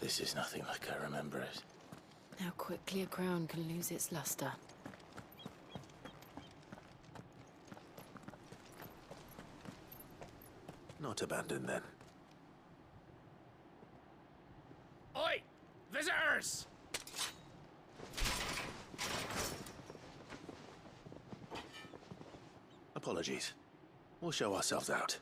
This is nothing like I remember it. How quickly a crown can lose its luster. Not abandoned, then. Oi! Visitors! Apologies. We'll show ourselves out.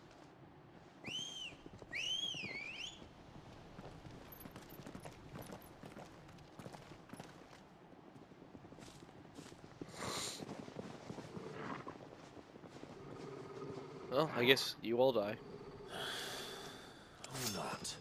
Well, I guess you all die. Or not.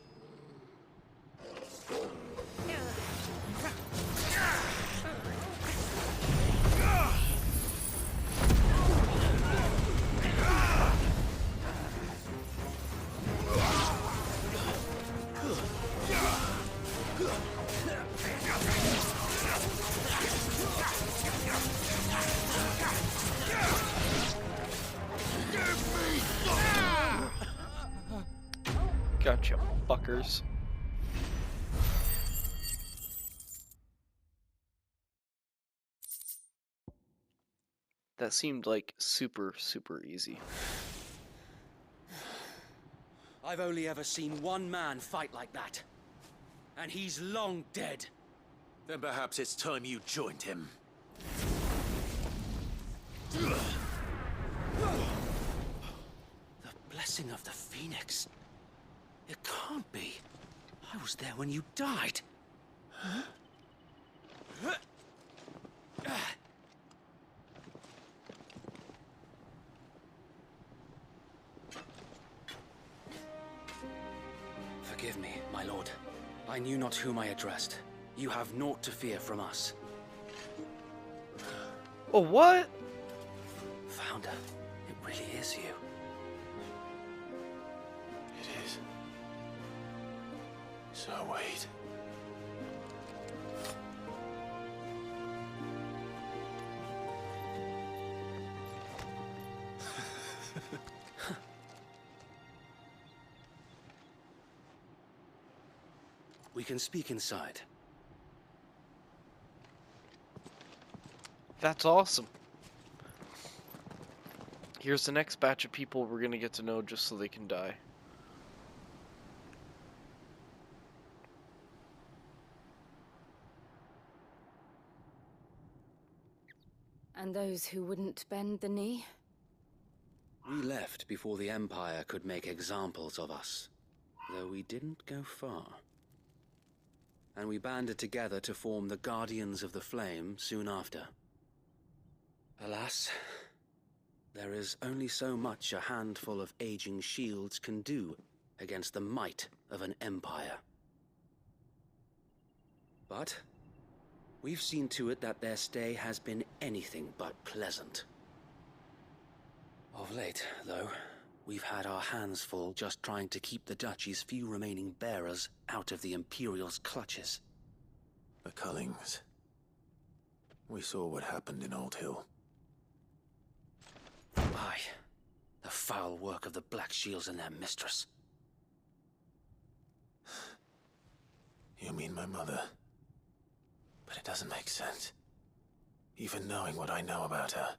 Gotcha, fuckers. That seemed like super easy. I've only ever seen one man fight like that. And he's long dead. Then perhaps it's time you joined him. The blessing of the Phoenix. It can't be. I was there when you died. Forgive me, my lord. I knew not whom I addressed. You have naught to fear from us. Oh, what? Founder, it really is you. It is. So wait. We can speak inside. That's awesome. Here's the next batch of people we're gonna get to know just so they can die. And those who wouldn't bend the knee? We left before the Empire could make examples of us, though we didn't go far. And we banded together to form the Guardians of the Flame soon after. Alas, there is only so much a handful of aging shields can do against the might of an empire. But we've seen to it that their stay has been anything but pleasant. Of late, though, we've had our hands full just trying to keep the Duchy's few remaining bearers out of the Imperial's clutches. The Cullings. We saw what happened in Old Hill. Aye, the foul work of the Black Shields and their mistress. You mean my mother? But it doesn't make sense. Even knowing what I know about her.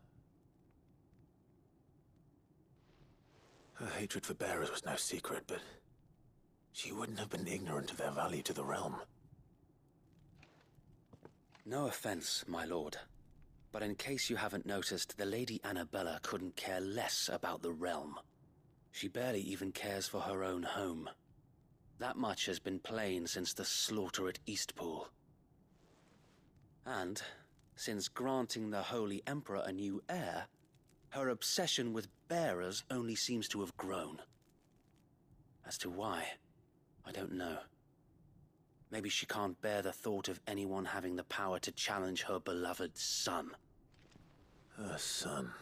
Her hatred for bearers was no secret, but she wouldn't have been ignorant of their value to the realm. No offense, my lord. But in case you haven't noticed, the Lady Annabella couldn't care less about the realm. She barely even cares for her own home. That much has been plain since the slaughter at Eastpool. And, since granting the Holy Emperor a new heir, her obsession with bearers only seems to have grown. As to why, I don't know. Maybe she can't bear the thought of anyone having the power to challenge her beloved son. Her son.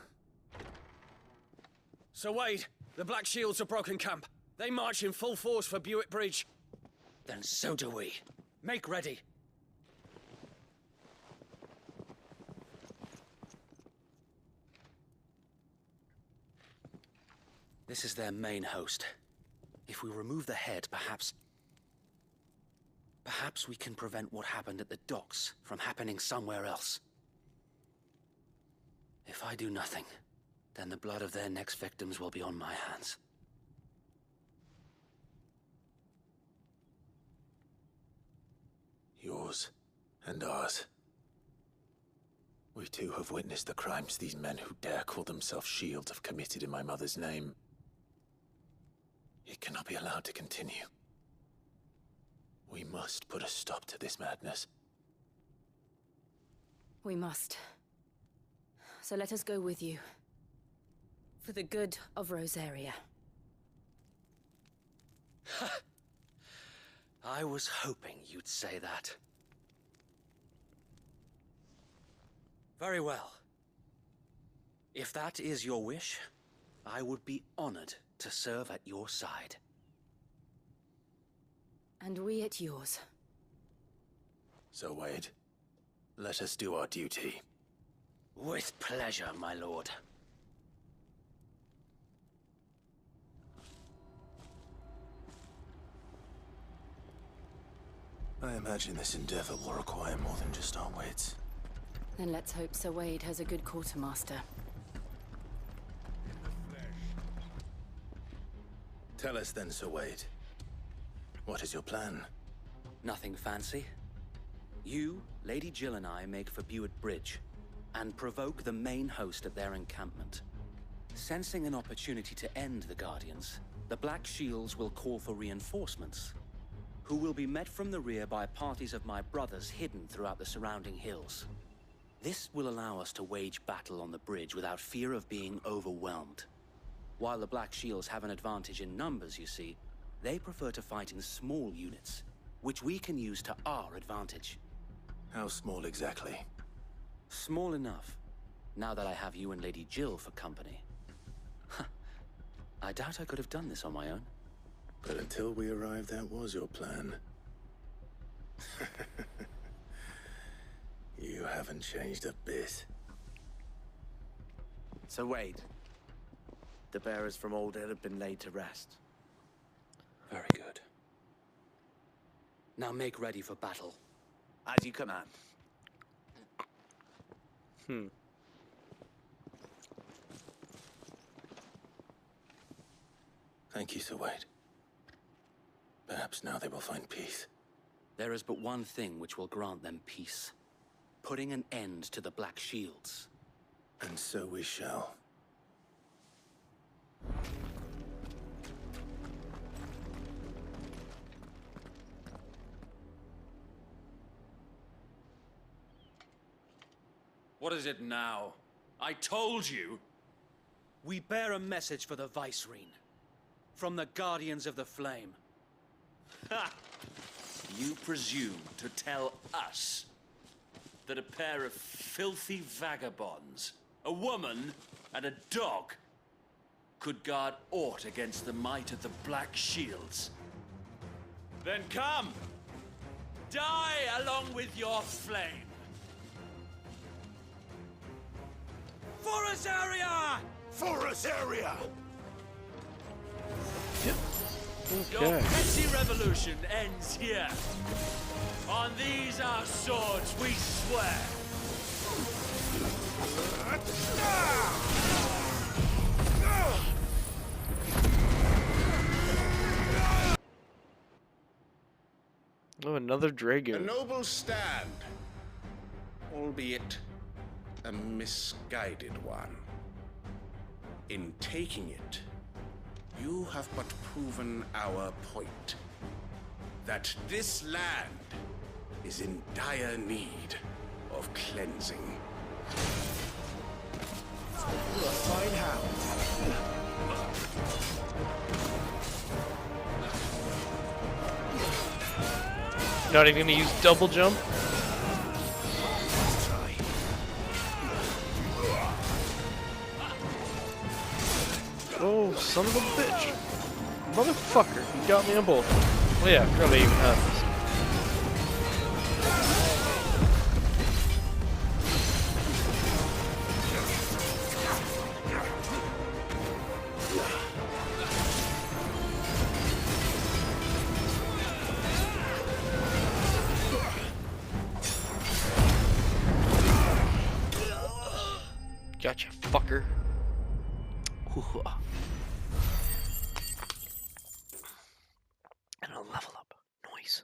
Sir Wade, the Black Shields have broken camp. They march in full force for Buick Bridge. Then so do we. Make ready. This is their main host. If we remove the head, perhaps Perhaps we can prevent what happened at the docks from happening somewhere else. If I do nothing, then the blood of their next victims will be on my hands. Yours and ours. We too have witnessed the crimes these men who dare call themselves Shields have committed in my mother's name. It cannot be allowed to continue. We must put a stop to this madness. We must. So let us go with you. For the good of Rosaria. I was hoping you'd say that. Very well. If that is your wish, I would be honored to serve at your side. And we at yours. So, Wade, let us do our duty. With pleasure, my lord. I imagine this endeavor will require more than just our wits. Then let's hope Sir Wade has a good quartermaster. Tell us then, Sir Wade. What is your plan? Nothing fancy. You, Lady Jill and I make for Buett Bridge, and provoke the main host at their encampment. Sensing an opportunity to end the Guardians, the Black Shields will call for reinforcements, who will be met from the rear by parties of my brothers hidden throughout the surrounding hills. This will allow us to wage battle on the bridge without fear of being overwhelmed. While the Black Shields have an advantage in numbers, you see, they prefer to fight in small units, which we can use to our advantage. How small exactly? Small enough, now that I have you and Lady Jill for company. I doubt I could have done this on my own. But until we arrived, that was your plan. You haven't changed a bit. So Wade, the bearers from Old Hill have been laid to rest. Very good. Now make ready for battle. As you command. Thank you, Sir Wade. Perhaps now they will find peace. There is but one thing which will grant them peace. Putting an end to the Black Shields. And so we shall. What is it now? I told you! We bear a message for the Vicereine. From the Guardians of the Flame. Ha! You presume to tell us that a pair of filthy vagabonds, a woman and a dog, could guard aught against the might of the Black Shields? Then come! Die along with your flame! For Rosaria! For Rosaria! Your petty revolution ends here. On these our swords we swear. Oh, another A Dragoon. noble stand, albeit a misguided one. In taking it, you have but proven our point. That this land is in dire need of cleansing. We'll find how. Not even gonna use double jump. Oh, son of a bitch. Motherfucker, he got me on both. Well, yeah, probably even have. Gotcha, fucker. Ooh. And I'll level up. Noise.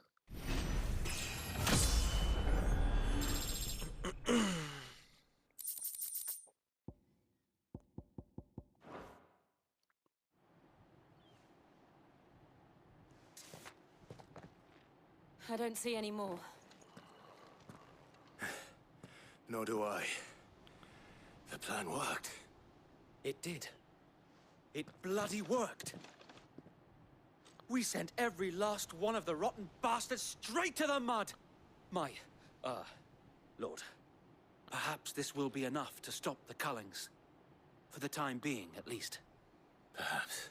I don't see any more. Nor do I. The plan worked. It did. It bloody worked. We sent every last one of the rotten bastards straight to the mud! Lord. Perhaps this will be enough to stop the Cullings. For the time being, at least. Perhaps.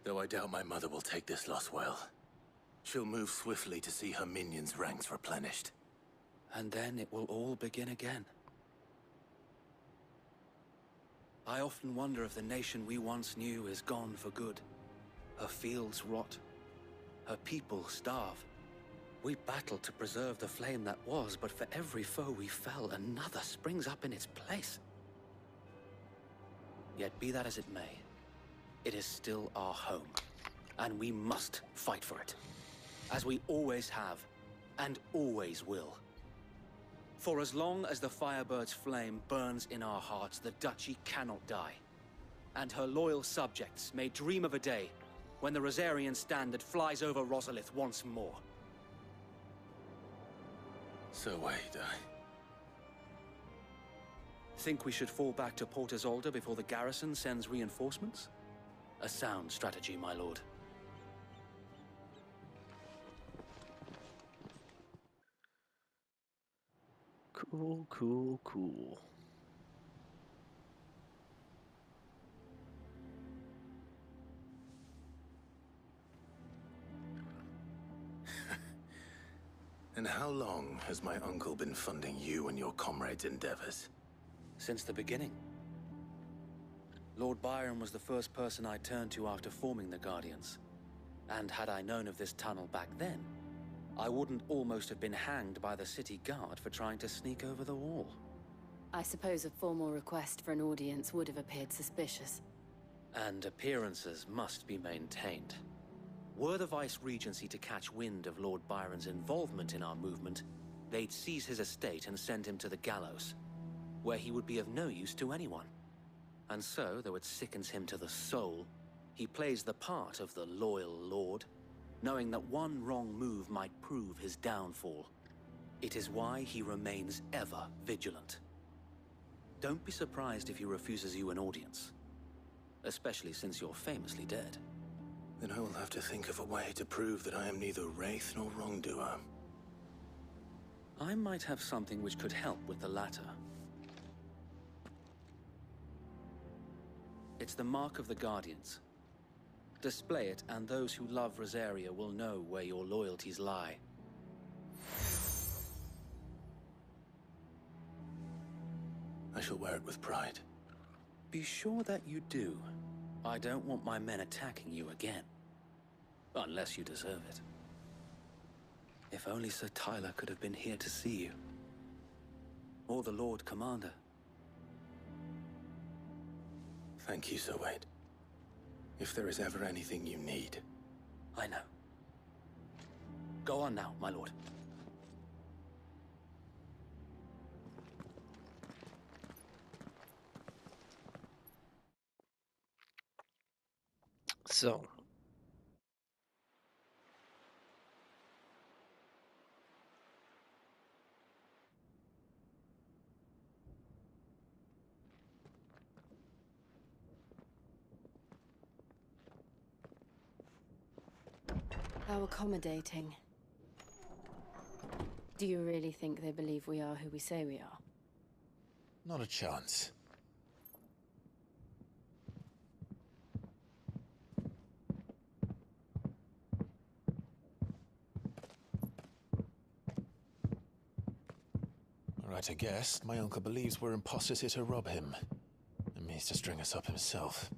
Though I doubt my mother will take this loss well. She'll move swiftly to see her minions' ranks replenished. And then it will all begin again. I often wonder if the nation we once knew is gone for good. Her fields rot. Her people starve. We battled to preserve the flame that was, but for every foe we fell, another springs up in its place. Yet be that as it may, it is still our home, and we must fight for it. As we always have, and always will. For as long as the Firebird's flame burns in our hearts, the Duchy cannot die. And her loyal subjects may dream of a day when the Rosarian standard flies over Rosalith once more. So wait, Think we should fall back to Port Isolde before the garrison sends reinforcements? A sound strategy, my lord. Cool, cool, cool. And how long has my uncle been funding you and your comrades' endeavors? Since the beginning. Lord Byron was the first person I turned to after forming the Guardians. And had I known of this tunnel back then, I wouldn't almost have been hanged by the city guard for trying to sneak over the wall. I suppose a formal request for an audience would have appeared suspicious. And appearances must be maintained. Were the Vice-Regency to catch wind of Lord Byron's involvement in our movement, they'd seize his estate and send him to the gallows, where he would be of no use to anyone. And so, though it sickens him to the soul, he plays the part of the loyal lord, knowing that one wrong move might prove his downfall. It is why he remains ever vigilant. Don't be surprised if he refuses you an audience, especially since you're famously dead. Then I will have to think of a way to prove that I am neither wraith nor wrongdoer. I might have something which could help with the latter. It's the Mark of the Guardians. Display it, and those who love Rosaria will know where your loyalties lie. I shall wear it with pride. Be sure that you do. I don't want my men attacking you again. Unless you deserve it. If only Sir Tyler could have been here to see you. Or the Lord Commander. Thank you, Sir Wade. If there is ever anything you need. I know. Go on now, my lord. So. How accommodating. Do you really think they believe we are who we say we are? Not a chance. Right, I guess. My uncle believes we're imposters here to rob him. And means to string us up himself.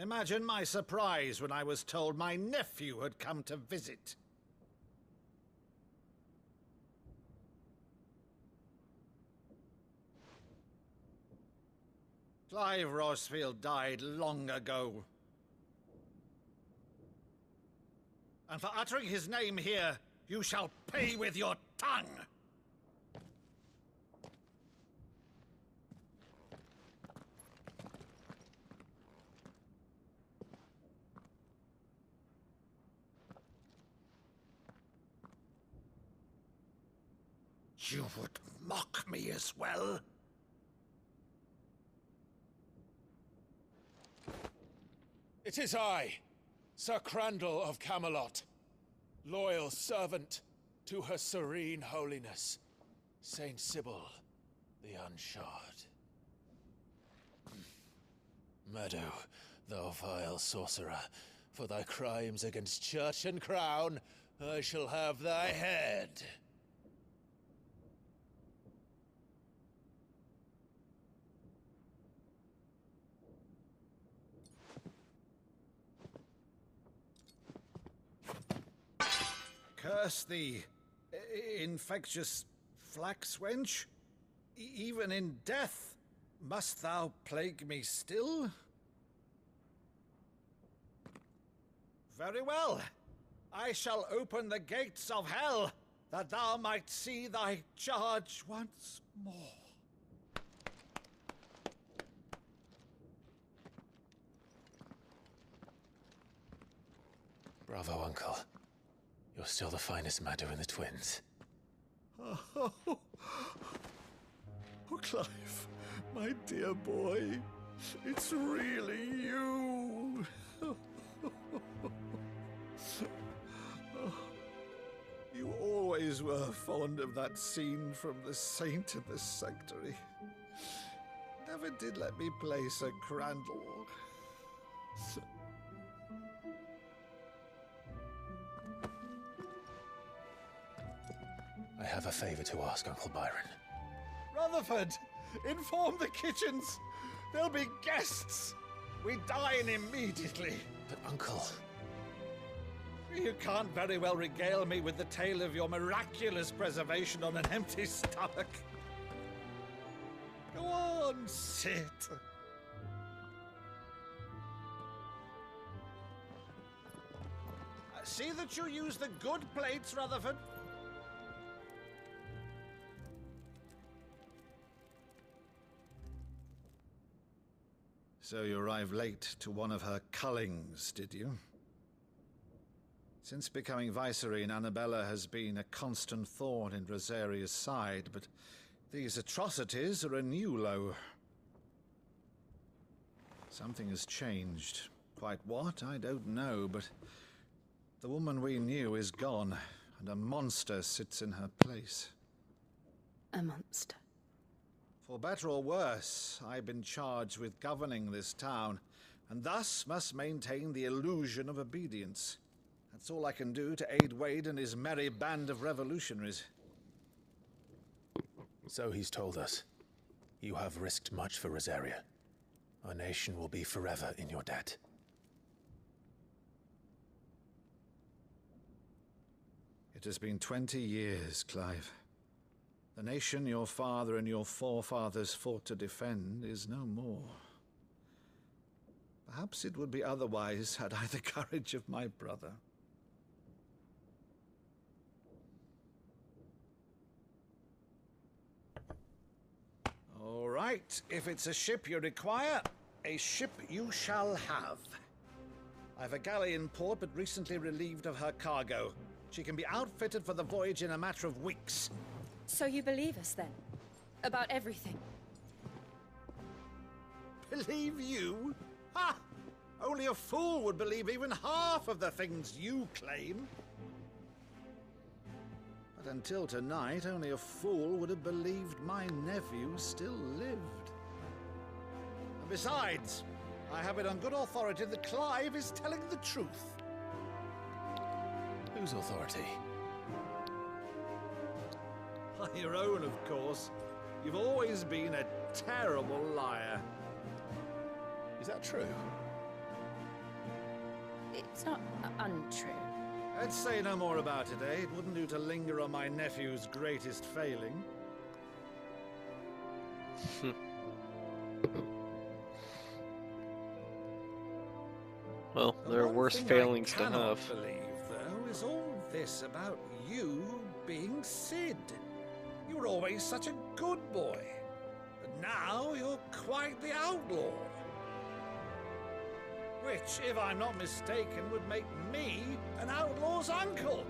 Imagine my surprise when I was told my nephew had come to visit. Clive Rosfield died long ago. And for uttering his name here, you shall pay with your tongue! You would mock me as well? It is I, Sir Crandall of Camelot, loyal servant to Her Serene Holiness, Saint Sybil the Unshod. Meadow, thou vile sorcerer, for thy crimes against church and crown, I shall have thy head. Curse thee, infectious flax wench. Even in death, must thou plague me still? Very well. I shall open the gates of hell, that thou might see thy charge once more. Bravo, Uncle. You're still the finest Meadow in the twins. Oh, Clive, my dear boy, it's really you. You always were fond of that scene from The Saint in the Sanctuary. Never did let me play Sir Crandall. I have a favor to ask, Uncle Byron. Rutherford, inform the kitchens. There'll be guests. We dine immediately. But, Uncle... You can't very well regale me with the tale of your miraculous preservation on an empty stomach. Go on, sit. See that you use the good plates, Rutherford. So you arrived late to one of her cullings, did you? Since becoming Vicereine, Annabella has been a constant thorn in Rosaria's side, but these atrocities are a new low. Something has changed. Quite what, I don't know, but the woman we knew is gone, and a monster sits in her place. A monster. For better or worse, I've been charged with governing this town, and thus must maintain the illusion of obedience. That's all I can do to aid Wade and his merry band of revolutionaries. So he's told us. You have risked much for Rosaria. Our nation will be forever in your debt. It has been 20 years, Clive. The nation your father and your forefathers fought to defend is no more. Perhaps it would be otherwise had I the courage of my brother. All right, if it's a ship you require, a ship you shall have. I've a galley in port, but recently relieved of her cargo. She can be outfitted for the voyage in a matter of weeks. So you believe us then? About everything? Believe you? Ha! Only a fool would believe even half of the things you claim. But until tonight, only a fool would have believed my nephew still lived. And besides, I have it on good authority that Clive is telling the truth. Whose authority? Your own, of course. You've always been a terrible liar. Is that true? It's not untrue. Let's say no more about it, eh? It wouldn't do to linger on my nephew's greatest failing. Well, there are worse failings to have. What I believe, though, is all this about you being Cid. You were always such a good boy, but now you're quite the outlaw. Which, if I'm not mistaken, would make me an outlaw's uncle.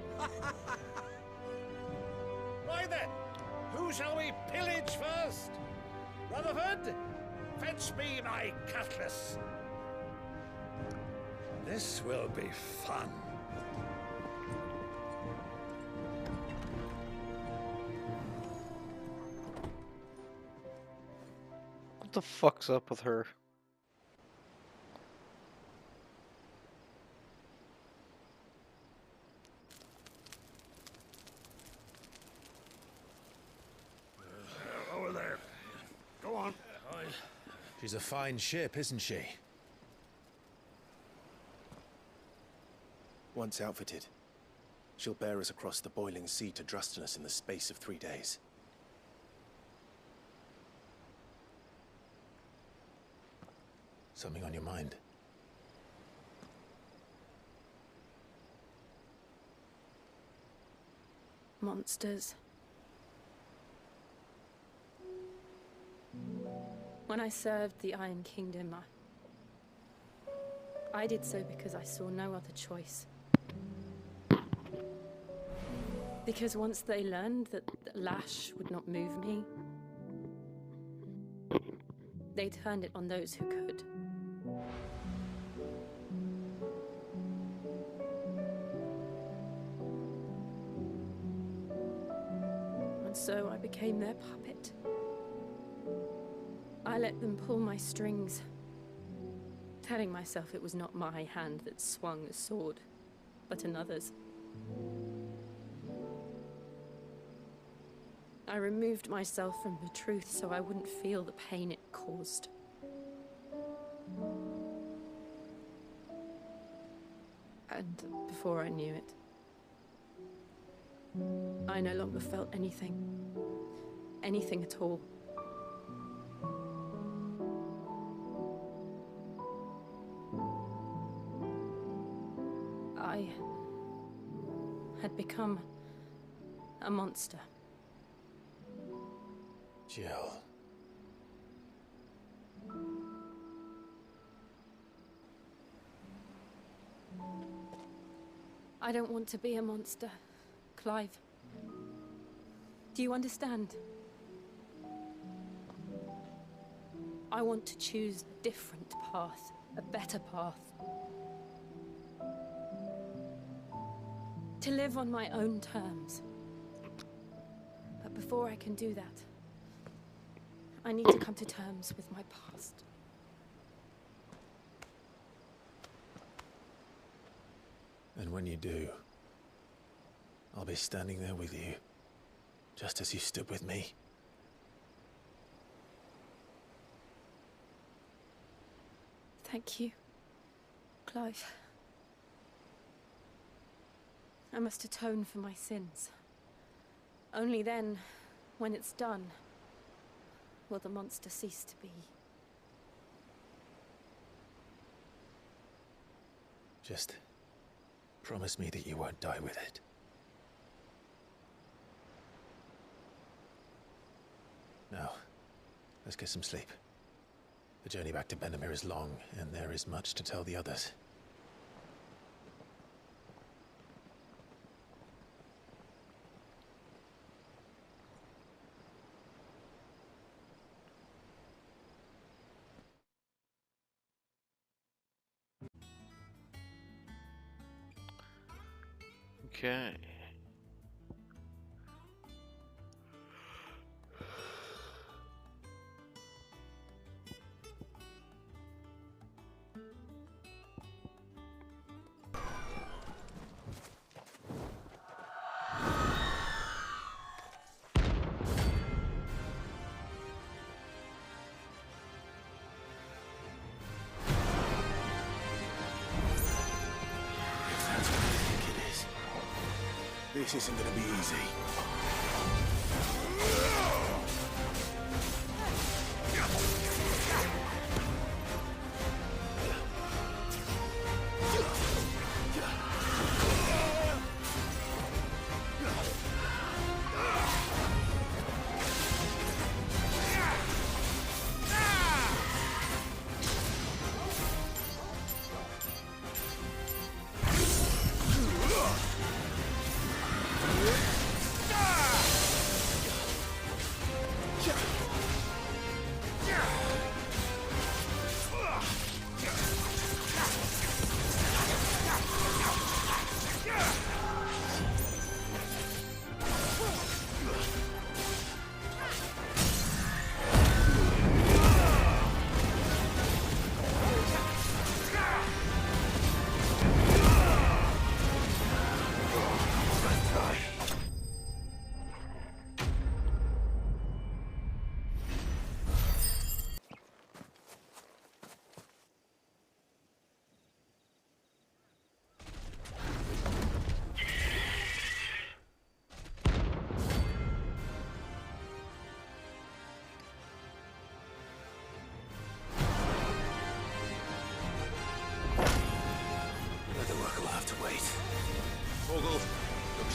Right then, who shall we pillage first? Rutherford, fetch me my cutlass. This will be fun. What the fuck's up with her? Over there. Go on. She's a fine ship, isn't she? Once outfitted, she'll bear us across the boiling sea to Drustinus in the space of 3 days. Something on your mind? Monsters. When I served the Iron Kingdom, I did so because I saw no other choice. Because once they learned that Lash would not move me, they turned it on those who could. And so I became their puppet. I let them pull my strings, telling myself it was not my hand that swung the sword, but another's. I removed myself from the truth so I wouldn't feel the pain it caused. And before I knew it, I no longer felt anything. Anything at all. I had become a monster. Jill. I don't want to be a monster, Clive. Do you understand? I want to choose a different path, a better path. To live on my own terms. But before I can do that, I need to come to terms with my past. And when you do, I'll be standing there with you, just as you stood with me. Thank you, Clive. I must atone for my sins. Only then, when it's done, will the monster cease to be. Just promise me that you won't die with it. Now, let's get some sleep. The journey back to Benamir is long, and there is much to tell the others. Okay. This isn't gonna be easy.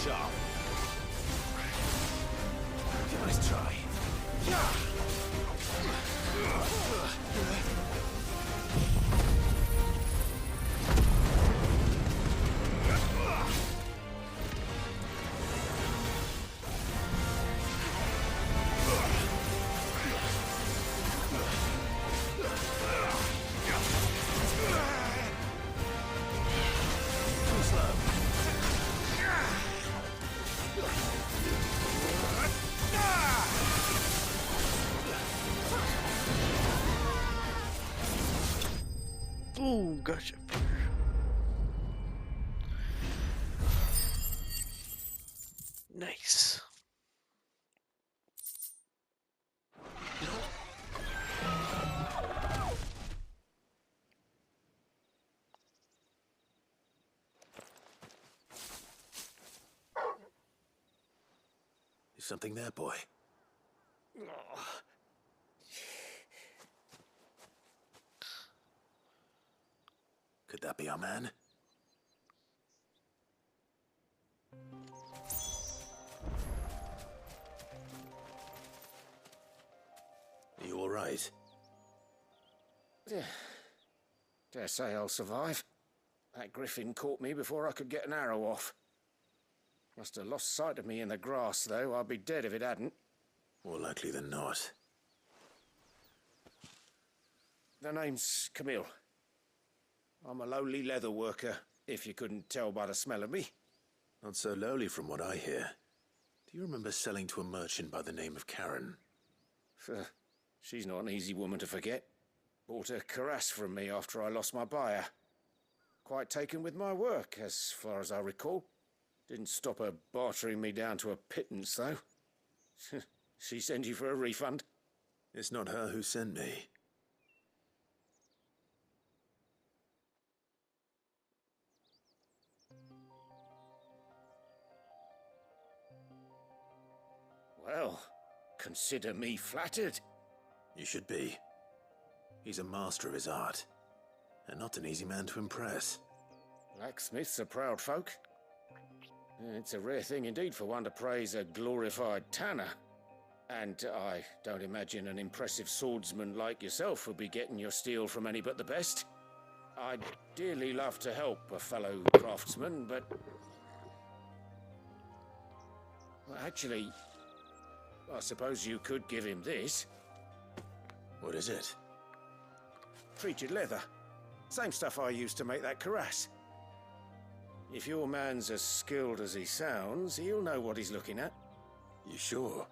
sharp. Nice try. Ooh, gotcha. Nice. Is something there, boy? Could that be our man? Are you all right? Dare say I'll survive. That griffin caught me before I could get an arrow off. Must have lost sight of me in the grass, though. I'd be dead if it hadn't. More likely than not. The name's Camille. I'm a lowly leather worker, if you couldn't tell by the smell of me. Not so lowly from what I hear. Do you remember selling to a merchant by the name of Karen? She's not an easy woman to forget. Bought a cuirass from me after I lost my buyer. Quite taken with my work, as far as I recall. Didn't stop her bartering me down to a pittance, though. She sent you for a refund? It's not her who sent me. Well, consider me flattered. You should be. He's a master of his art, and not an easy man to impress. Blacksmiths are proud folk. It's a rare thing indeed for one to praise a glorified tanner. And I don't imagine an impressive swordsman like yourself would be getting your steel from any but the best. I'd dearly love to help a fellow craftsman, but... Well, actually, I suppose you could give him this. What is it? Treated leather. Same stuff I used to make that cuirass. If your man's as skilled as he sounds, he'll know what he's looking at. You sure?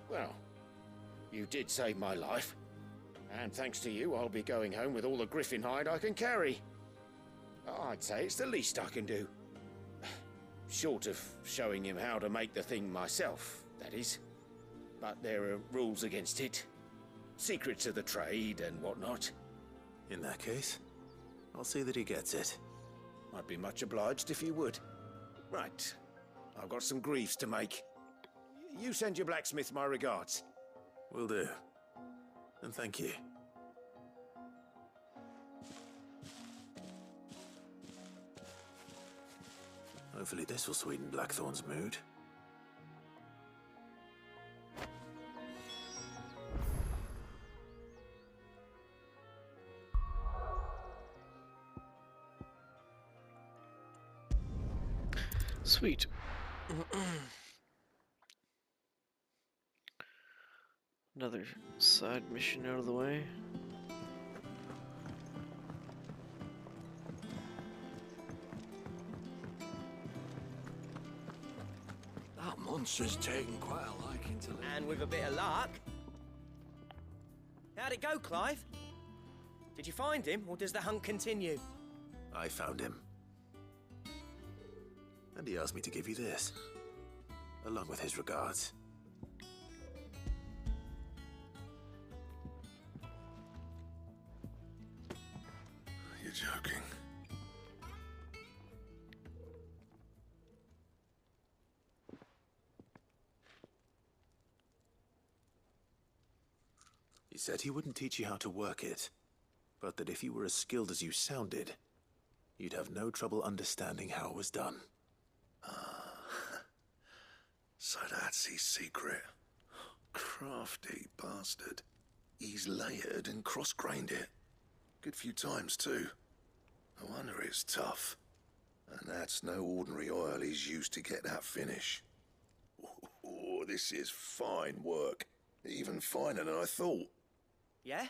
Well, you did save my life. And thanks to you, I'll be going home with all the griffin hide I can carry. I'd say it's the least I can do. Short of showing him how to make the thing myself, that is. But there are rules against it. Secrets of the trade and whatnot. In that case, I'll see that he gets it. I'd be much obliged if you would. Right, I've got some griefs to make. You send your blacksmith my regards. Will do. And thank you. Hopefully this will sweeten Blackthorn's mood. Sweet. Another side mission out of the way. That monster's taken quite a liking to live. And with a bit of luck. How'd it go, Clive? Did you find him, or does the hunt continue? I found him. And he asked me to give you this, along with his regards. You're joking. He said he wouldn't teach you how to work it, but that if you were as skilled as you sounded, you'd have no trouble understanding how it was done. So that's his secret. Crafty bastard. He's layered and cross-grained it. Good few times, too. No wonder it's tough. And that's no ordinary oil he's used to get that finish. Oh, this is fine work. Even finer than I thought. Yeah?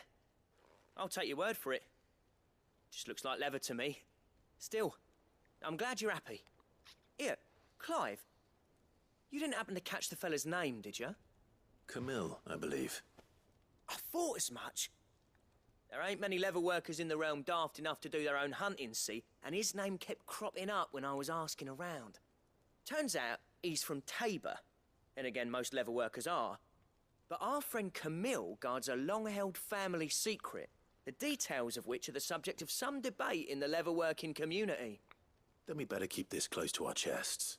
I'll take your word for it. Just looks like leather to me. Still, I'm glad you're happy. Here, Clive. You didn't happen to catch the fella's name, did you? Camille, I believe. I thought as much. There ain't many leather workers in the realm daft enough to do their own hunting, see? And his name kept cropping up when I was asking around. Turns out he's from Tabor. And again, most leather workers are. But our friend Camille guards a long-held family secret, the details of which are the subject of some debate in the leather-working community. Then we better keep this close to our chests.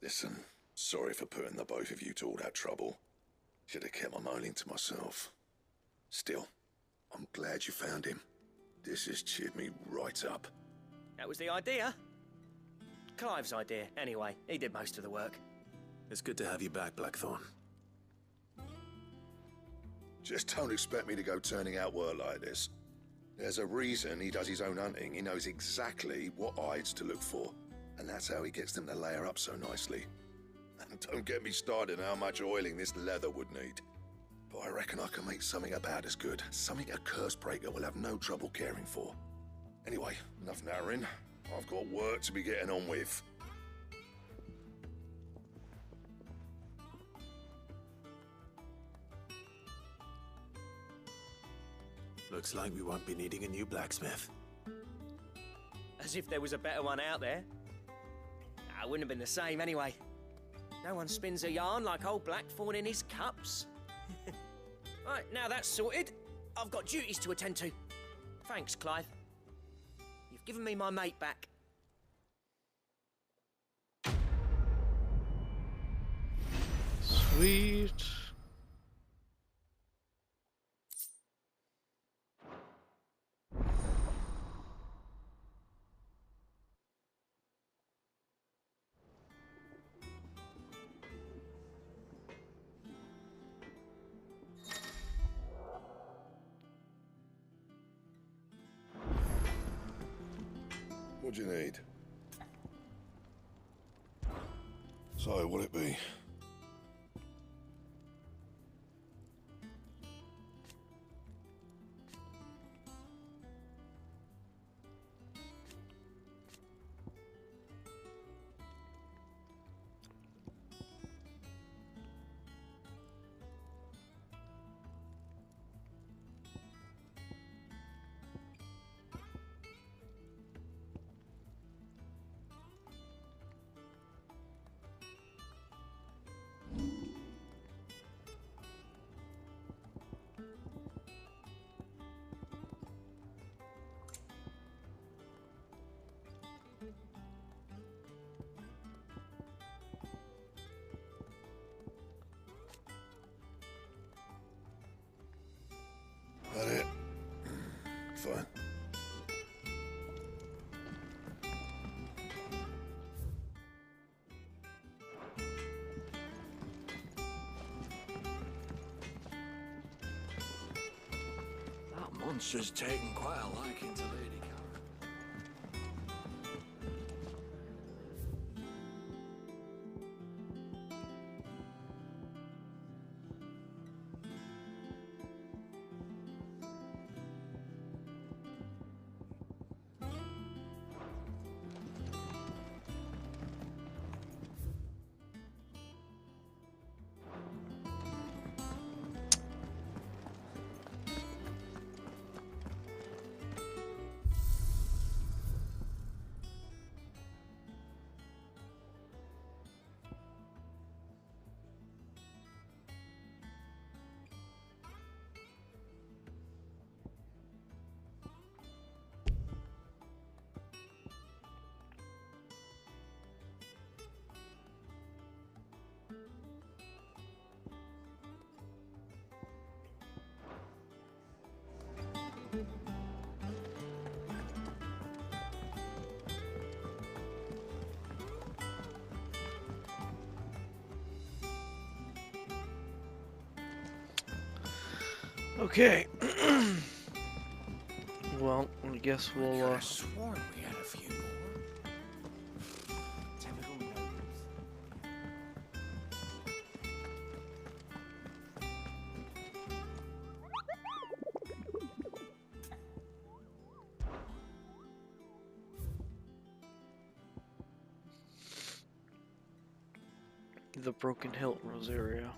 Listen, sorry for putting the both of you to all that trouble. Should have kept my moaning to myself. Still, I'm glad you found him. This has cheered me right up. That was the idea. Clive's idea, anyway. He did most of the work. It's good to have you back, Blackthorn. Just don't expect me to go turning out work like this. There's a reason he does his own hunting. He knows exactly what hides to look for. And that's how he gets them to layer up so nicely. And don't get me started on how much oiling this leather would need. But I reckon I can make something about as good. Something a Cursebreaker will have no trouble caring for. Anyway, enough narrowing. I've got work to be getting on with. Looks like we won't be needing a new blacksmith. As if there was a better one out there. It wouldn't have been the same anyway. No one spins a yarn like old Blackthorn in his cups. Right, now that's sorted, I've got duties to attend to. Thanks, Clive. You've given me my mate back. Sweet. What do you need? So, what'll it be? That it? Fine. That monster's taken quite a liking to Lady Karen. Okay. Well, I guess I we'll could've sworn we had a few more. Typical nobles. the Broken Hilt Rosario.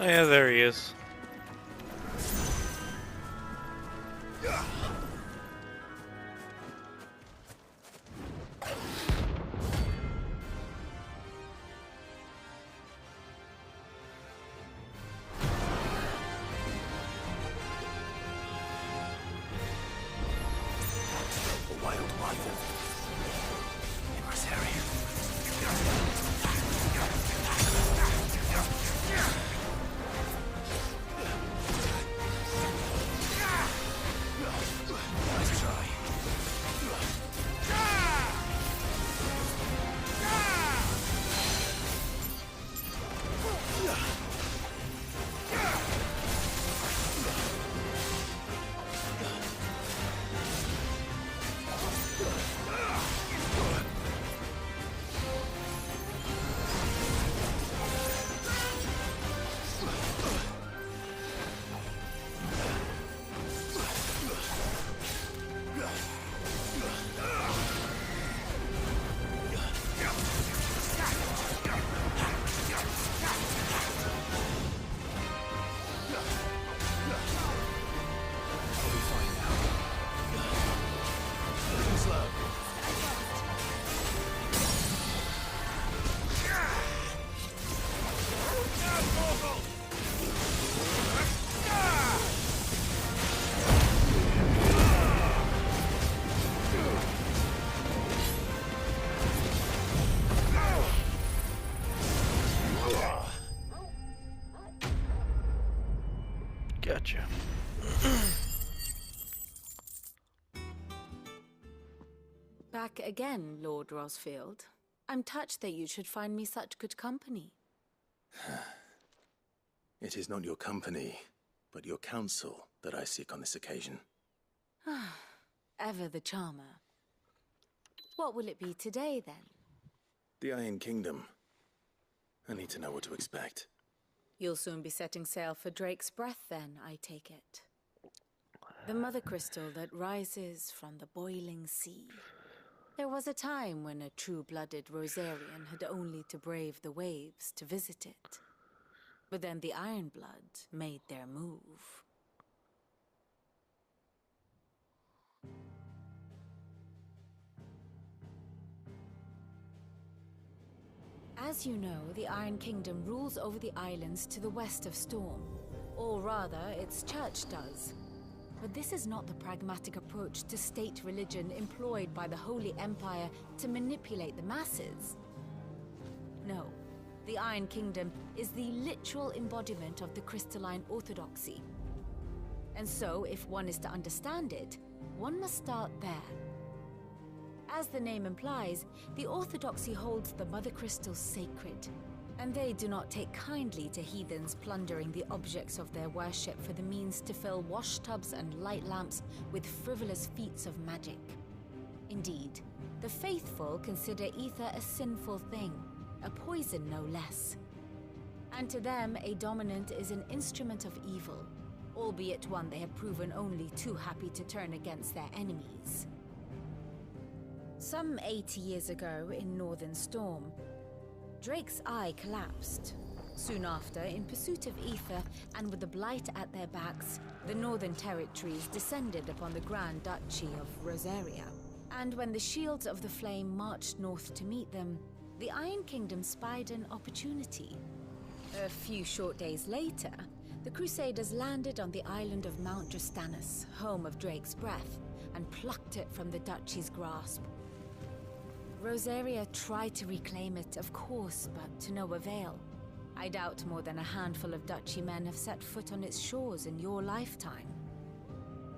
Oh yeah, there he is. Gotcha. Back again, Lord Rosfield. I'm touched that you should find me such good company. It is not your company, but your counsel that I seek on this occasion. Ever the charmer. What will it be today, then? The Iron Kingdom. I need to know what to expect. You'll soon be setting sail for Drake's Breath, then, I take it. The mother crystal that rises from the boiling sea. There was a time when a true-blooded Rosarian had only to brave the waves to visit it. But then the Ironblood made their move. As you know, the Iron Kingdom rules over the islands to the west of Storm. Or rather, its church does. But this is not the pragmatic approach to state religion employed by the Holy Empire to manipulate the masses. No, the Iron Kingdom is the literal embodiment of the crystalline orthodoxy. And so, if one is to understand it, one must start there. As the name implies, the orthodoxy holds the Mother Crystals sacred, and they do not take kindly to heathens plundering the objects of their worship for the means to fill washtubs and light lamps with frivolous feats of magic. Indeed, the faithful consider ether a sinful thing, a poison no less. And to them, a dominant is an instrument of evil, albeit one they have proven only too happy to turn against their enemies. Some 80 years ago in Northern Storm, Drake's Eye collapsed. Soon after, in pursuit of ether and with the Blight at their backs, the Northern Territories descended upon the Grand Duchy of Rosaria. And when the Shields of the Flame marched north to meet them, the Iron Kingdom spied an opportunity. A few short days later, the Crusaders landed on the island of Mount Justanus, home of Drake's Breath, and plucked it from the Duchy's grasp. Rosaria tried to reclaim it, of course, but to no avail. I doubt more than a handful of Duchy men have set foot on its shores in your lifetime.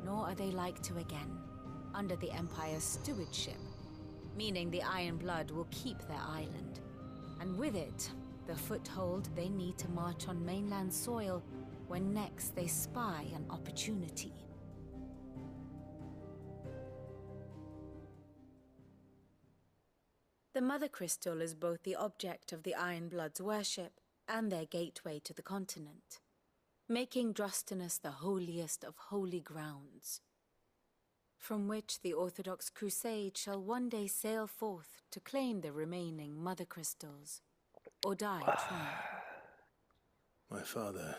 Nor are they like to again, under the Empire's stewardship, meaning the Iron Blood will keep their island, and with it, the foothold they need to march on mainland soil when next they spy an opportunity. The Mother Crystal is both the object of the Iron Blood's worship and their gateway to the continent, making Drustinus the holiest of holy grounds, from which the Orthodox Crusade shall one day sail forth to claim the remaining Mother Crystals, or die trying. My father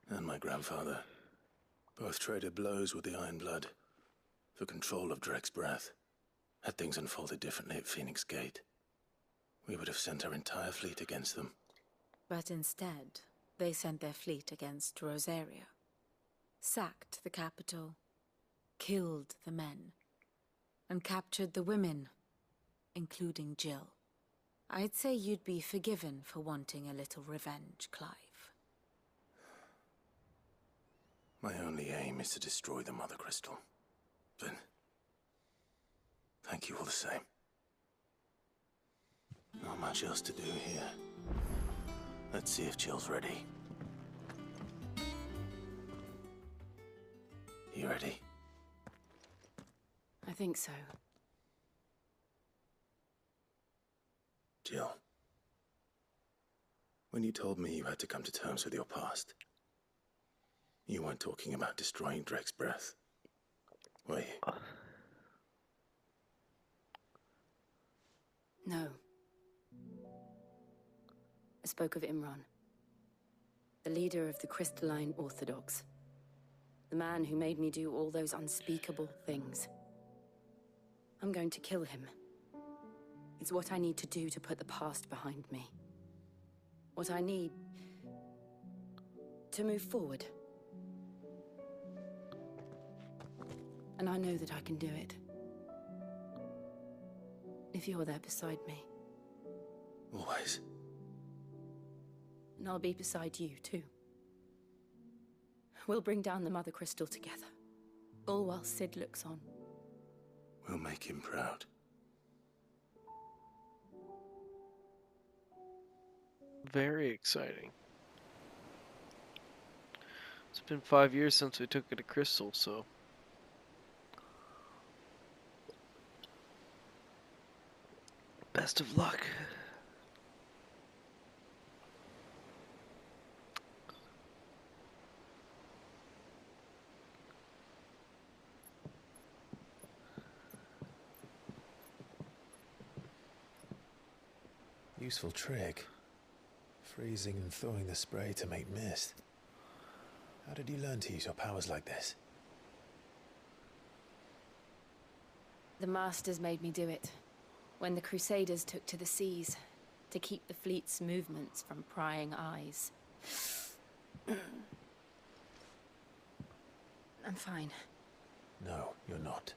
and my grandfather both traded blows with the Iron Blood for control of Drake's Breath. Had things unfolded differently at Phoenix Gate, we would have sent our entire fleet against them. But instead, they sent their fleet against Rosaria, sacked the capital, killed the men, and captured the women, including Jill. I'd say you'd be forgiven for wanting a little revenge, Clive. My only aim is to destroy the Mother Crystal. But thank you all the same. Not much else to do here. Let's see if Jill's ready. You ready? I think so. Jill, when you told me you had to come to terms with your past, you weren't talking about destroying Drake's Breath, were you? No. I spoke of Imran, the leader of the Crystalline Orthodox. The man who made me do all those unspeakable things. I'm going to kill him. It's what I need to do to put the past behind me. What I need to move forward. And I know that I can do it. If you're there beside me. Always. And I'll be beside you, too. We'll bring down the Mother Crystal together. All while Cid looks on. We'll make him proud. Very exciting. It's been 5 years since we took it to Crystal, so... best of luck. Useful trick. Freezing and thawing the spray to make mist. How did you learn to use your powers like this? The Masters made me do it. When the Crusaders took to the seas, to keep the fleet's movements from prying eyes. I'm fine. No, you're not.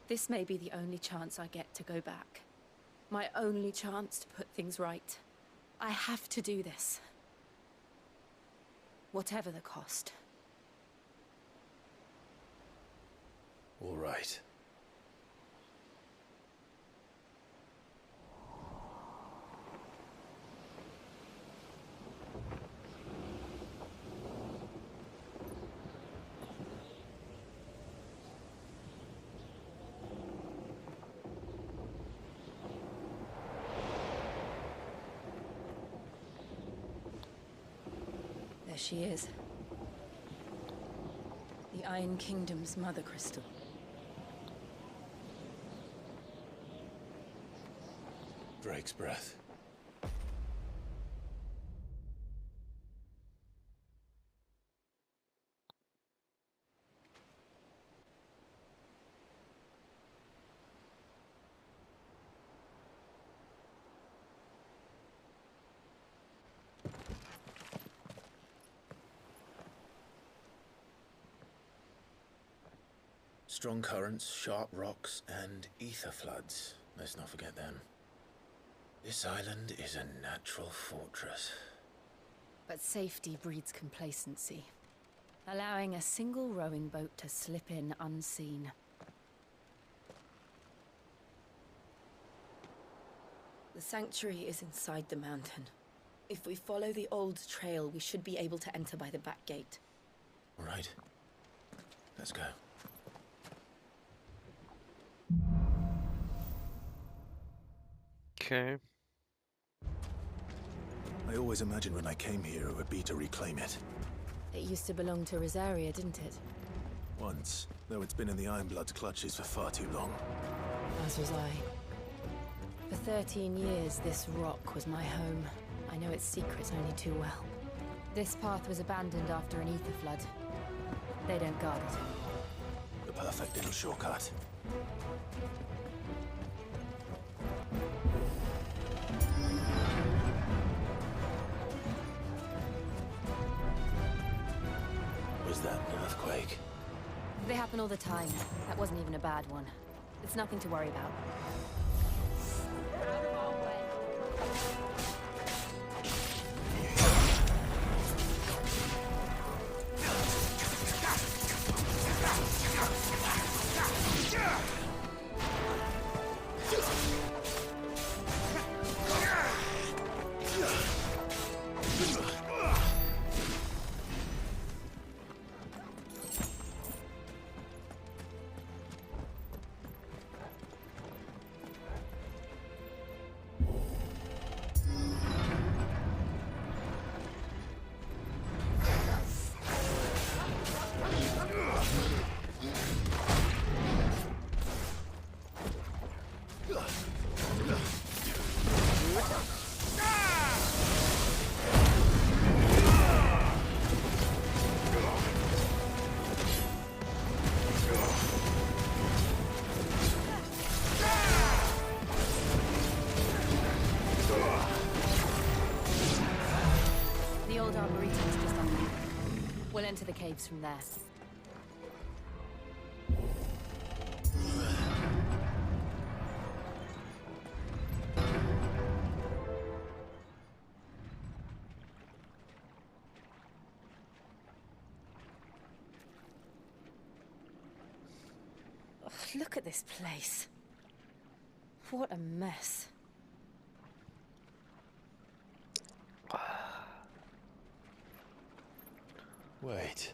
This may be the only chance I get to go back. My only chance to put things right. I have to do this. Whatever the cost. All right. There she is. The Iron Kingdom's Mother Crystal. Drake's breath. Strong currents, sharp rocks, and ether floods. Let's not forget them. This island is a natural fortress. But safety breeds complacency. Allowing a single rowing boat to slip in unseen. The sanctuary is inside the mountain. If we follow the old trail, we should be able to enter by the back gate. All right. Let's go. Okay. I always imagined when I came here it would be to reclaim it. It used to belong to Rosaria, didn't it? Once, though it's been in the Ironblood's clutches for far too long. As was I. For 13 years, this rock was my home. I know its secrets only too well. This path was abandoned after an ether flood. They don't guard it. The perfect little shortcut. Was that an earthquake? They happen all the time. That wasn't even a bad one. It's nothing to worry about. The old arboretum's just up there. We'll enter the caves from there. Look at this place. What a mess. Wait.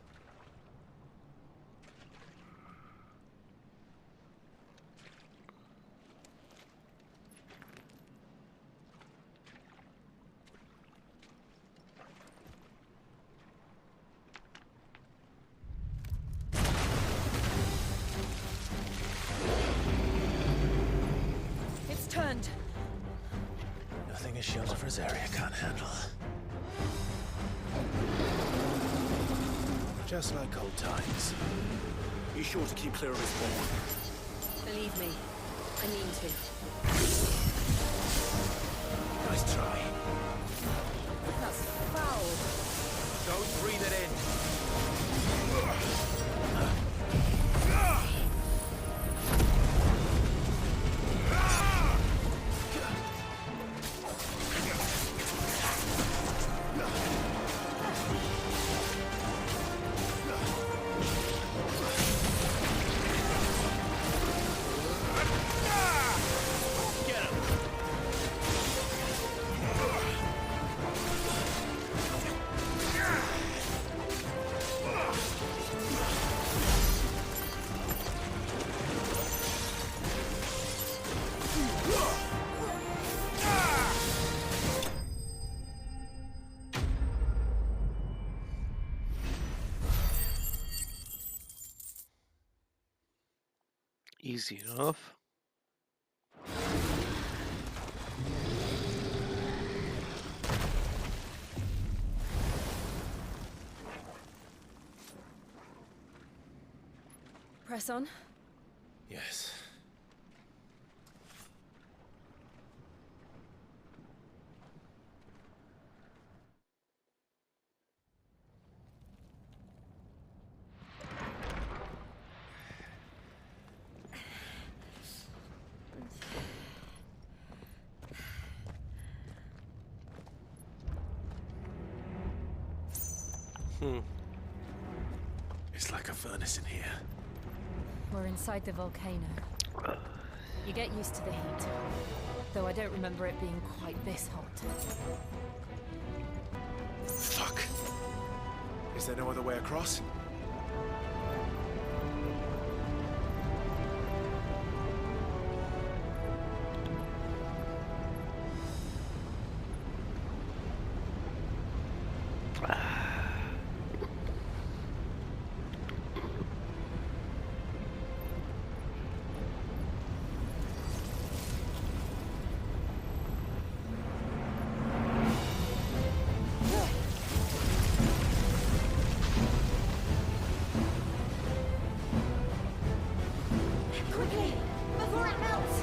It's turned. Nothing a shield of Rosaria can't handle. Just like old times. Be sure to keep clear of his ball. Believe me, I mean to. Nice try. That's foul. Don't breathe it in. Easy enough. Press on. Yes. It's like a furnace in here. We're inside the volcano. You get used to the heat, though I don't remember it being quite this hot. Fuck. Is there no other way across? Quickly, before it melts!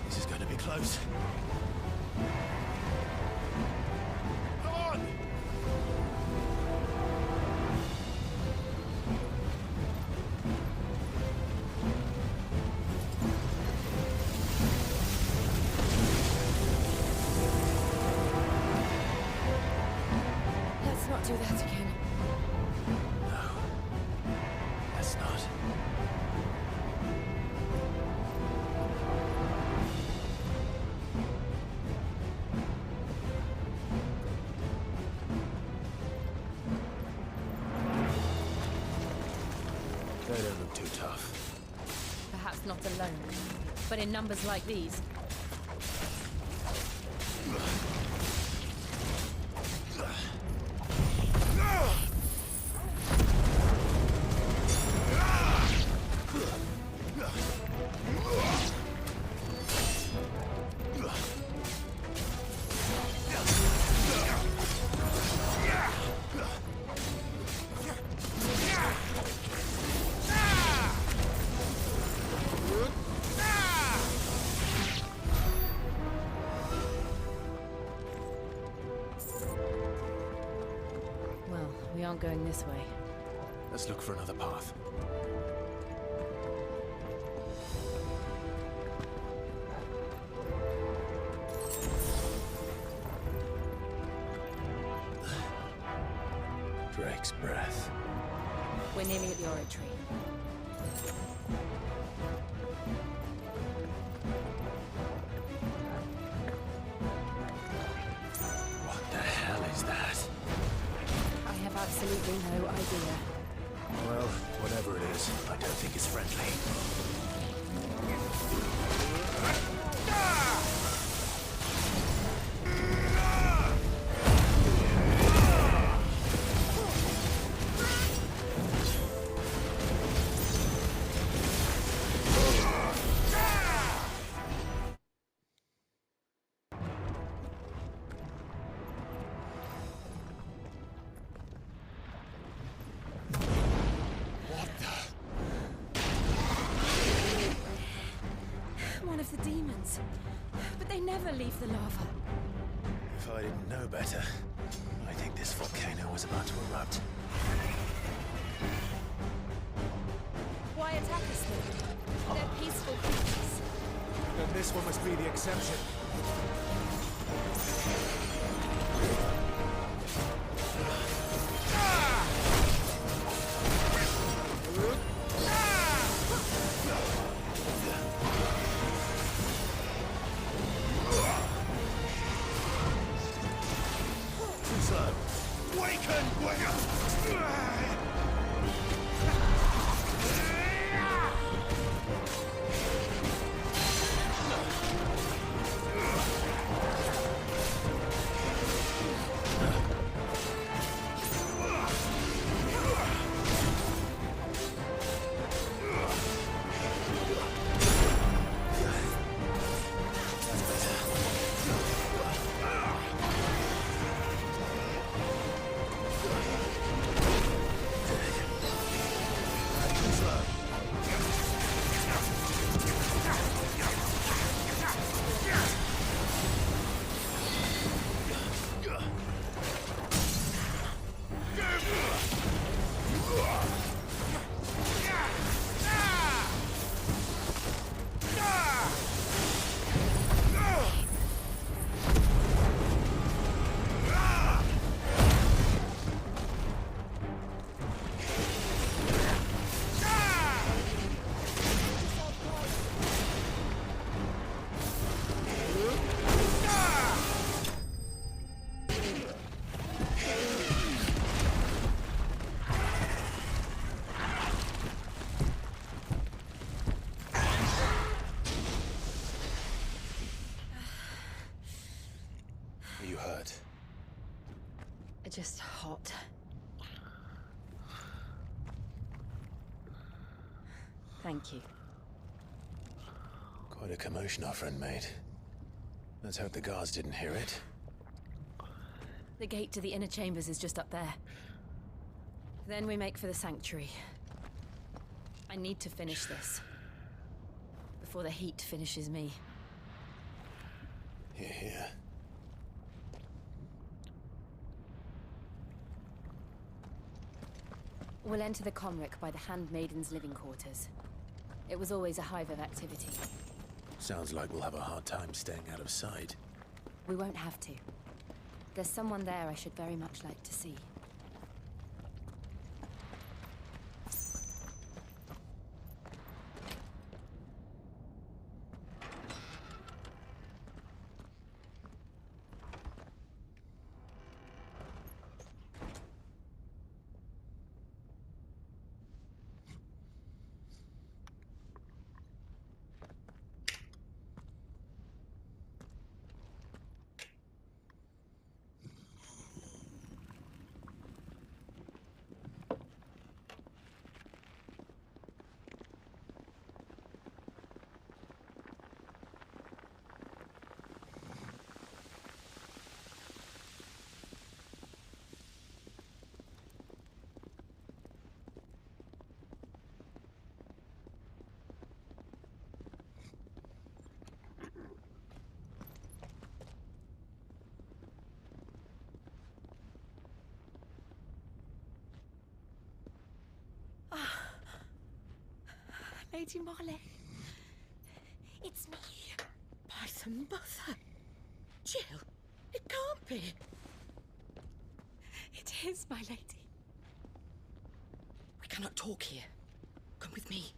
This is going to be close. Come on! Let's not do that again. No. Let's not. They don't look too tough. Perhaps not alone, but in numbers like these. Well, we aren't going this way. Let's look for another path. Drake's breath. We're nearly at the oratory. What the hell is that? I have absolutely no idea. Well, whatever it is, I don't think it's friendly. One of the demons. But they never leave the lava. If I didn't know better, I think this volcano was about to erupt. Why attack us then? They're peaceful creatures. Then this one must be the exception. Are you hurt? Just hot. Thank you. Quite a commotion our friend made. Let's hope the guards didn't hear it. The gate to the inner chambers is just up there. Then we make for the sanctuary. I need to finish this. Before the heat finishes me. Hear, hear. We'll enter the Conric by the Handmaiden's living quarters. It was always a hive of activity. Sounds like we'll have a hard time staying out of sight. We won't have to. There's someone there I should very much like to see. Lady Marley. It's me. By the mother. Jill, it can't be. It is, my lady. We can cannot talk here. Come with me.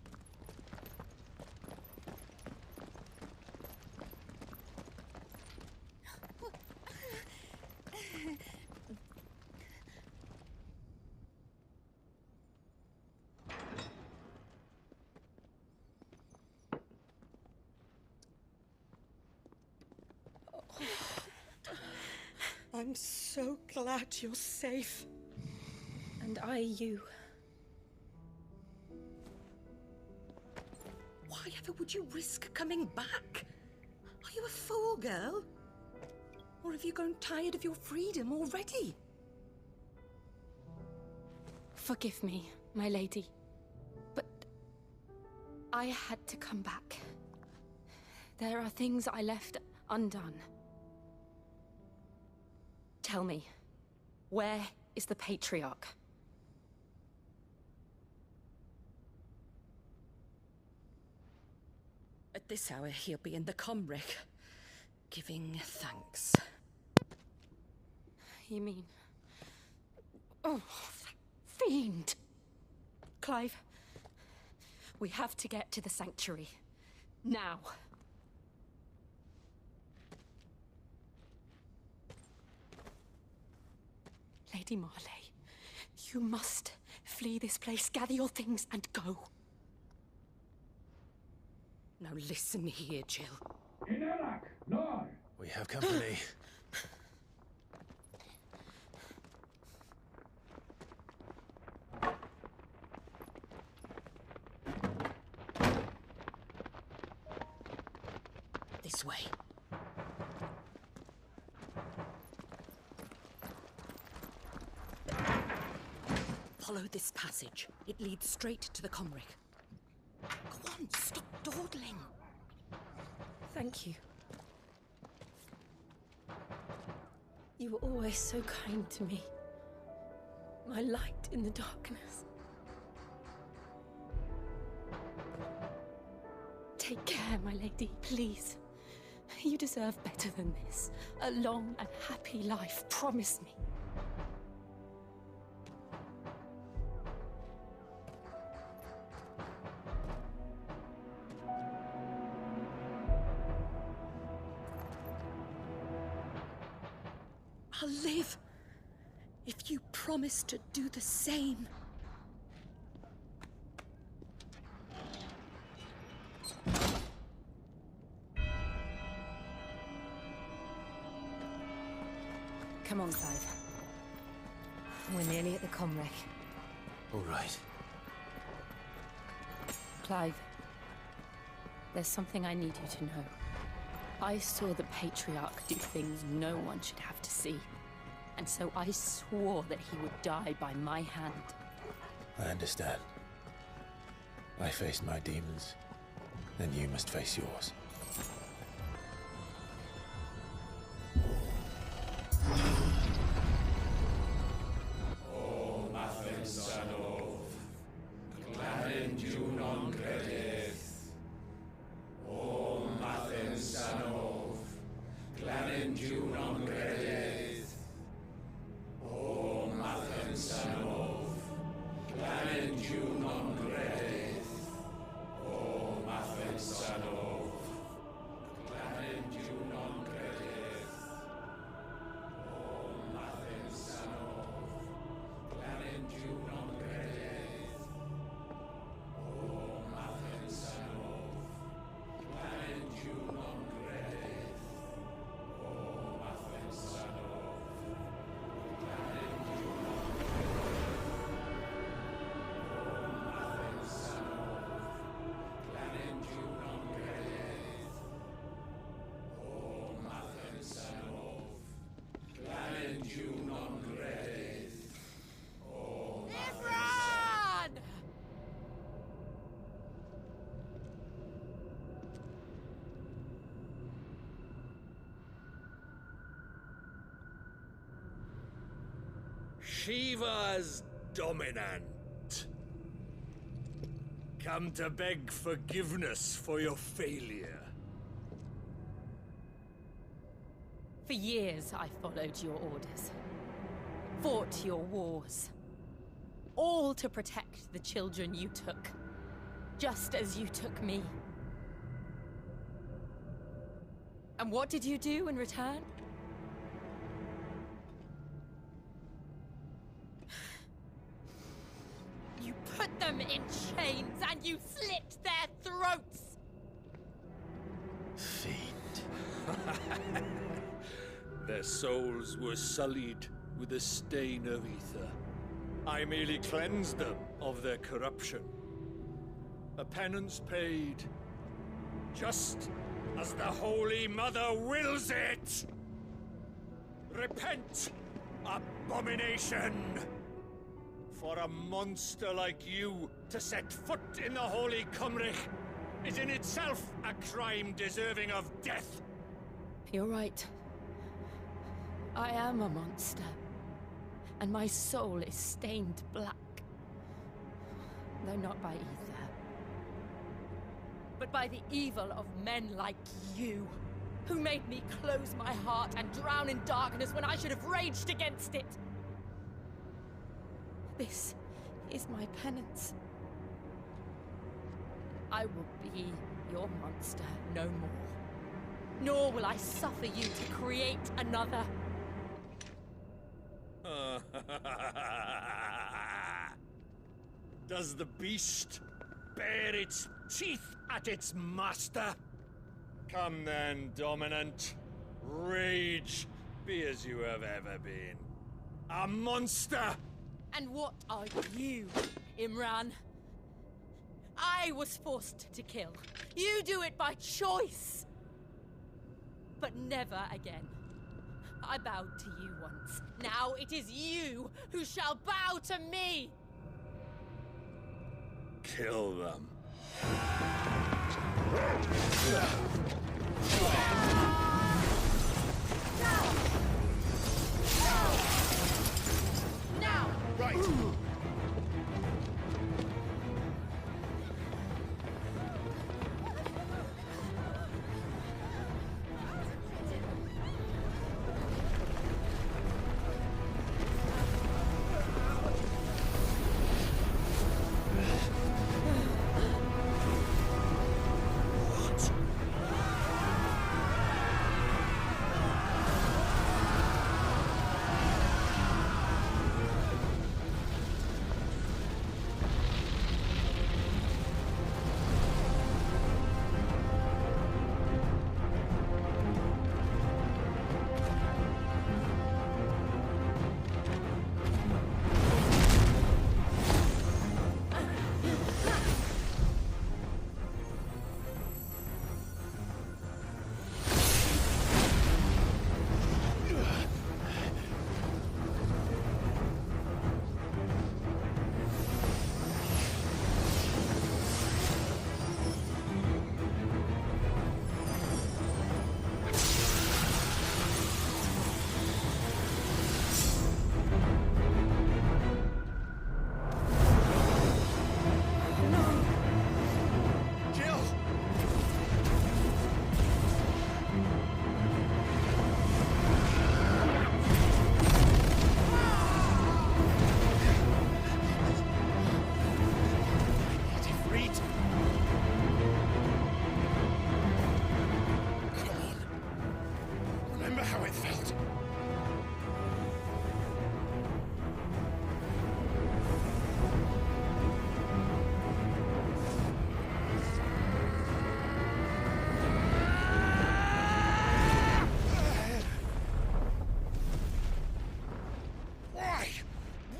I'm so glad you're safe. And I you. Why ever would you risk coming back? Are you a fool, girl? Or have you grown tired of your freedom already? Forgive me, my lady. But I had to come back. There are things I left undone. Tell me, where is the Patriarch? At this hour, he'll be in the Comric, giving thanks. You mean... Oh, that fiend! Clive, we have to get to the Sanctuary. Now. Lady Marley, you must flee this place, gather your things, and go. Now listen here, Jill. We have company. This way. Follow this passage. It leads straight to the Comric. Go on, stop dawdling. Thank you. You were always so kind to me. My light in the darkness. Take care, my lady, please. You deserve better than this. A long and happy life, promise me. I'll live if you promise to do the same. Come on, Clive. We're nearly at the Comric. All right. Clive, there's something I need you to know. I saw the Patriarch do things no one should have to see. And so I swore that he would die by my hand. I understand. I faced my demons, and you must face yours. Shiva's dominant. Come to beg forgiveness for your failure. For years I followed your orders. Fought your wars. all to protect the children you took. Just as you took me. And what did you do in return? You put them in chains and you slit their throats! Their souls were sullied with the stain of ether. I merely cleansed them of their corruption. A penance paid, just as the Holy Mother wills it! Repent, abomination! For a monster like you to set foot in the Holy Cymric is in itself a crime deserving of death. You're right. I am a monster. And my soul is stained black. Though not by ether. But by the evil of men like you, who made me close my heart and drown in darkness when I should have raged against it. This is my penance. I will be your monster no more. Nor will I suffer you to create another. Does the beast bare its teeth at its master? Come then, Dominant. Rage, be as you have ever been. A monster! And what are you, Imran? I was forced to kill. You do it by choice. But never again. I bowed to you once. Now it is you who shall bow to me! Kill them. Now! Right.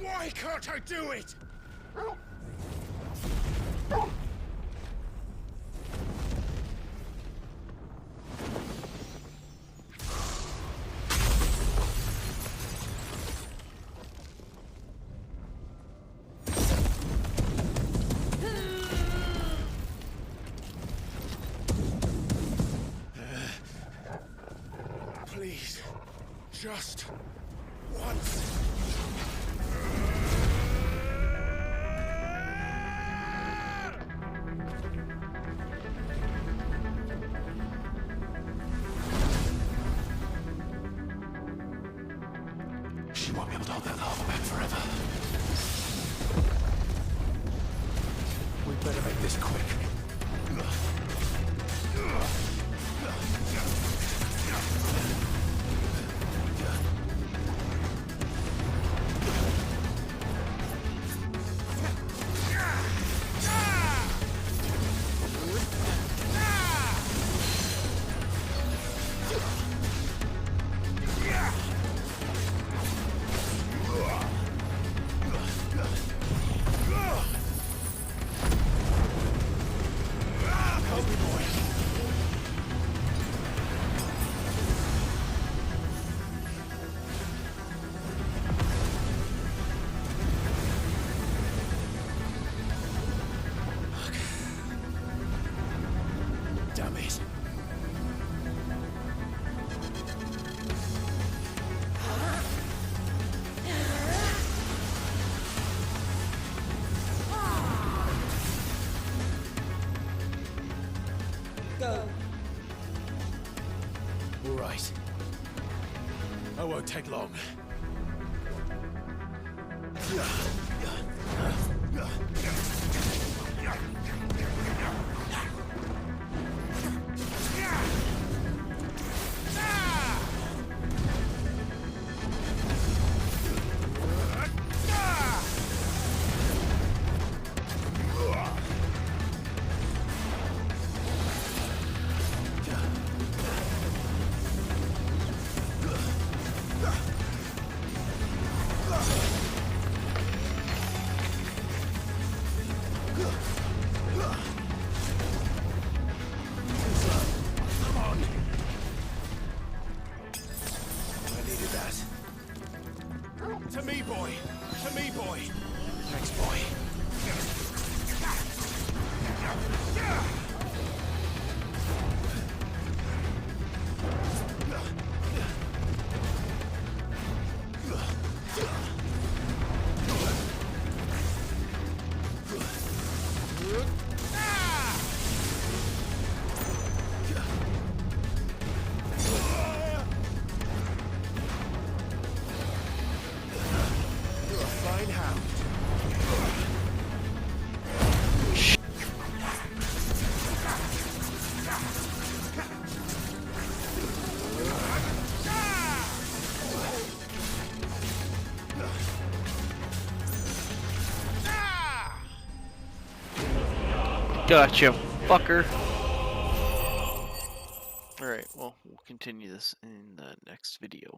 Why can't I do it? Please, just once. She won't be able to hold that lava back forever. Better make this quick. Damn it. Go. All right. I won't take long. To me, boy! To me, boy! Thanks, boy. Fine hound. Gotcha, fucker. Alright, well, we'll continue this in the next video.